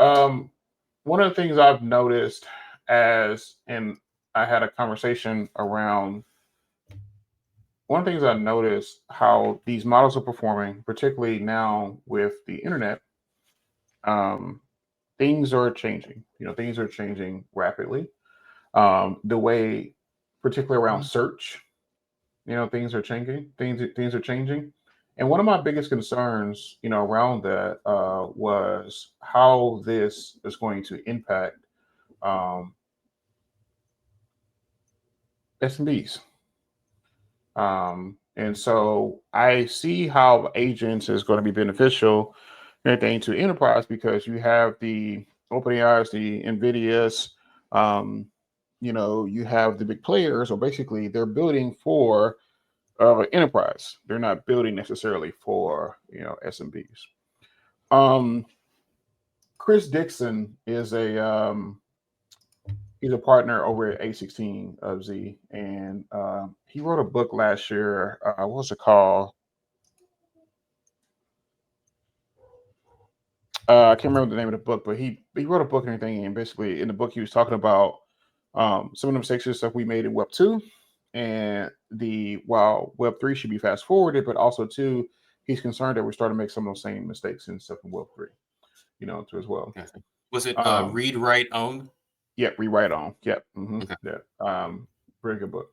Um, One of the things I've noticed and I had a conversation around one of the things I noticed how these models are performing, particularly now with the internet. Um, Things are changing. Things are changing rapidly. The way, particularly around Mhm. search, things are changing. Things are changing. And one of my biggest concerns, around that was how this is going to impact um, SMBs. And so I see how agents is going to be beneficial and everything to enterprise because you have the OpenAIs, the NVIDIAs, um, you have the big players, or basically they're building for enterprise. They're not building necessarily for SMBs. Um, Chris Dixon is a he's a partner over at A16 of Z, and he wrote a book last year. What was it called? I can't remember the name of the book, but he wrote a book and everything. And basically, in the book, he was talking about some of the mistakes and stuff we made in Web 2, and the while Web 3 should be fast forwarded, but also too, he's concerned that we're starting to make some of those same mistakes and stuff in Web 3, too as well. Okay. Was it Um, Read Write Own? yeah, rewrite on. Yep. Okay. Yeah. Very good book.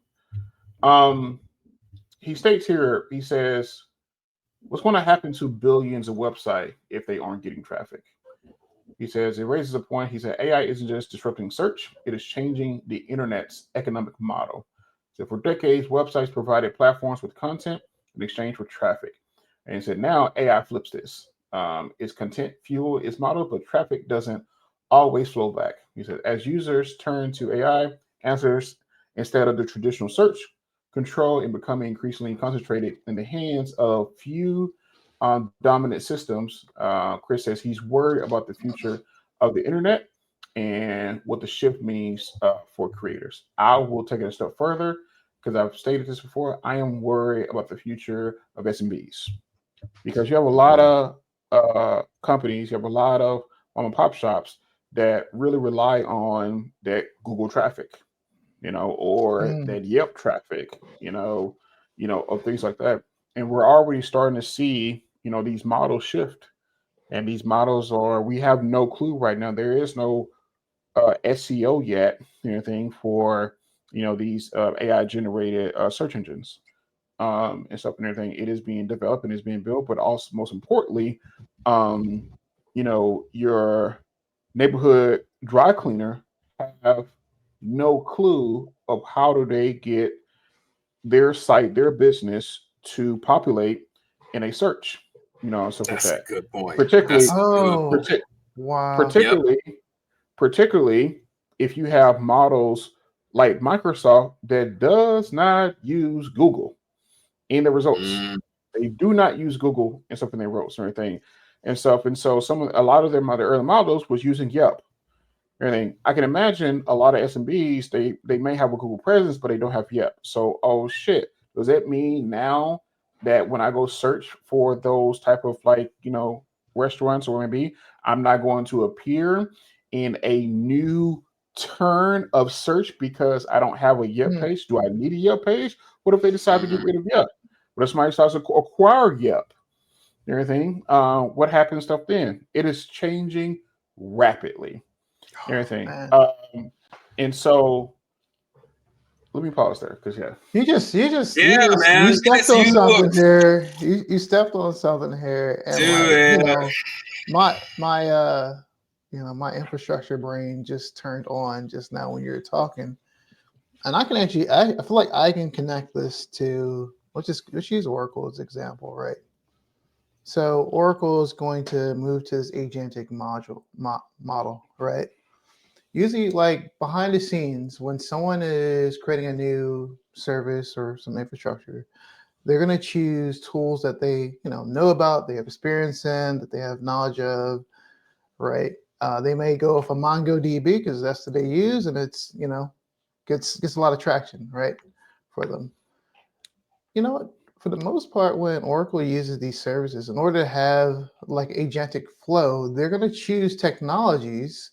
Um, he states here, he says, what's going to happen to billions of websites if they aren't getting traffic? He says it raises a point. He said AI isn't just disrupting search, it is changing the internet's economic model. So for decades, websites provided platforms with content in exchange for traffic. And he said now AI flips this. Its content fuel its model, but traffic doesn't always flow back. He said as users turn to AI answers instead of the traditional search, control and becoming increasingly concentrated in the hands of few dominant systems. Chris says he's worried about the future of the internet and what the shift means for creators. I will take it a step further because I've stated this before. I am worried about the future of SMBs because you have a lot of companies, you have a lot of mom and pop shops that really rely on that Google traffic, or Mm. that Yelp traffic, of things like that. And we're already starting to see, these models shift. And these models we have no clue right now. There is no SEO yet, anything for, these AI generated search engines and stuff and everything. It is being developed and is being built, but also most importantly, um, your neighborhood dry cleaner have no clue of how do they get their site, their business to populate in a search, and stuff like That's a that. good point. Particularly, That's a good Oh, point. partic- wow. Yep. particularly, particularly if you have models like Microsoft that does not use Google in the results. Mm, They do not use Google and stuff in their results or anything and stuff. And so a lot of their early models was using Yelp. Everything. I can imagine a lot of SMBs, they may have a Google presence, but they don't have Yelp. So, oh shit, does that mean now that when I go search for those type of restaurants or maybe I'm not going to appear in a new turn of search because I don't have a Yelp Mm. page? Do I need a Yelp page? What if they decide to get mhm. rid of Yelp? What if somebody starts to acquire Yelp? Everything. What happens stuff then? It is changing rapidly everything. Man. And so let me pause there because yeah, Yeah, man. you stepped Dennis, on you something here. You stepped on something here, and do like, it. my infrastructure brain just turned on just now when you were talking, and I can actually, I feel like I can connect this to let's use Oracle as example, right? So Oracle is going to move to this agentic model, right? Usually, like behind the scenes, when someone is creating a new service or some infrastructure, they're going to choose tools that they know about, they have experience in, that they have knowledge of, right? They may go with a MongoDB because that's what they use, and it's gets a lot of traction, right, for them. You know what? for the most part, when Oracle uses these services, in order to have like agentic flow, they're going to choose technologies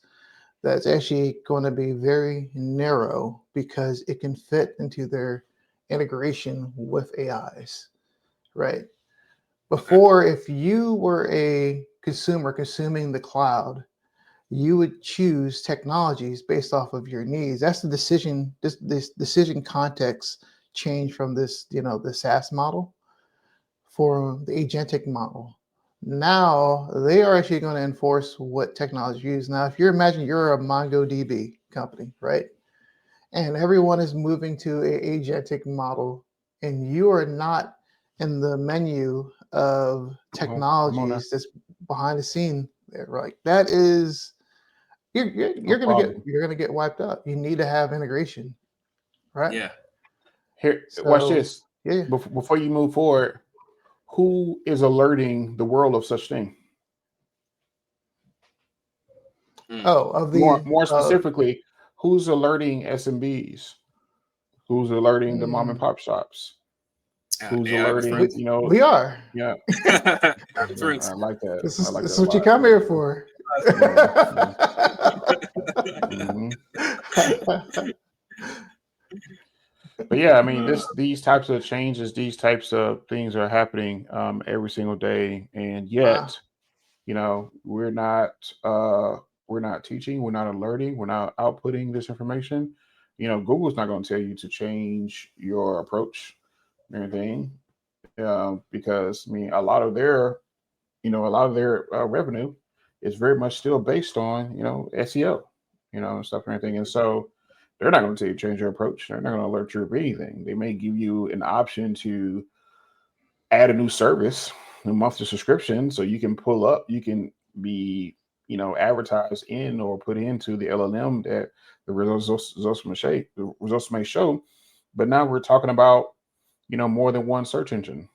that's actually going to be very narrow because it can fit into their integration with AIs, right? Before, if you were a consumer consuming the cloud, you would choose technologies based off of your needs. That's the decision. This decision context change from this, the SaaS model for the agentic model. Now they are actually going to enforce what technology you use. Now, if you're imagine you're a MongoDB company, right? And everyone is moving to a agentic model, and you are not in the menu of Oh, I'm on there. technologies that's behind the scene there, right? That is No problem. you're gonna get wiped out. You need to have integration, right? Yeah. Here, watch So this. yeah. Before you move forward, who is alerting the world of such thing? Mm. Oh, of More the more specifically, who's alerting SMBs? Who's alerting the mom and mm, pop shops? Who's AI with alerting? friends. we are. Yeah, Friends. I like that. This I is like this that is a what you lot. come here for. Yeah, yeah. Hmm. But yeah, I mean, these types of changes, these types of things are happening every single day, and Wow. yet, we're not teaching, we're not alerting, we're not outputting this information. Google's not going to tell you to change your approach or anything, because I mean, a lot of their revenue is very much still based on SEO, and stuff and everything. And so they're not going to tell you to change your approach. They're not going to alert you of anything. They may give you an option to add a new service, a monthly subscription, so you can pull up, you can be advertised in or put into the LLM that the results may show. But now we're talking about more than one search engine,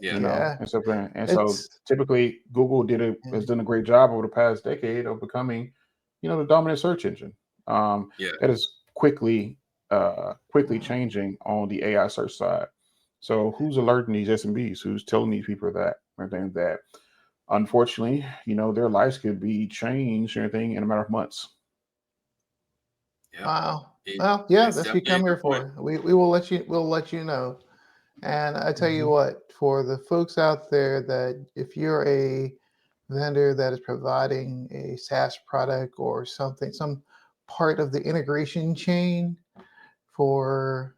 Yeah. Yeah. and stuff. And so It's typically Google has done a great job over the past decade of becoming, the dominant search engine. Yeah. That is quickly changing on the AI search side. So who's alerting these SMBs? Who's telling these people that everything that unfortunately, their lives could be changed and everything in a matter of months. Yeah. wow. It, Well, yeah, it's that's what you definitely a come here good point. for. We'll let you know. And I tell you Mhm. what, for the folks out there that if you're a vendor that is providing a SaaS product or something, some part of the integration chain for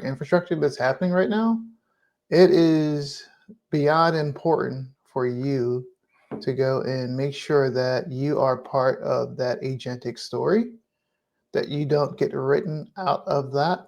infrastructure that's happening right now, it is beyond important for you to go and make sure that you are part of that agentic story, that you don't get written out of that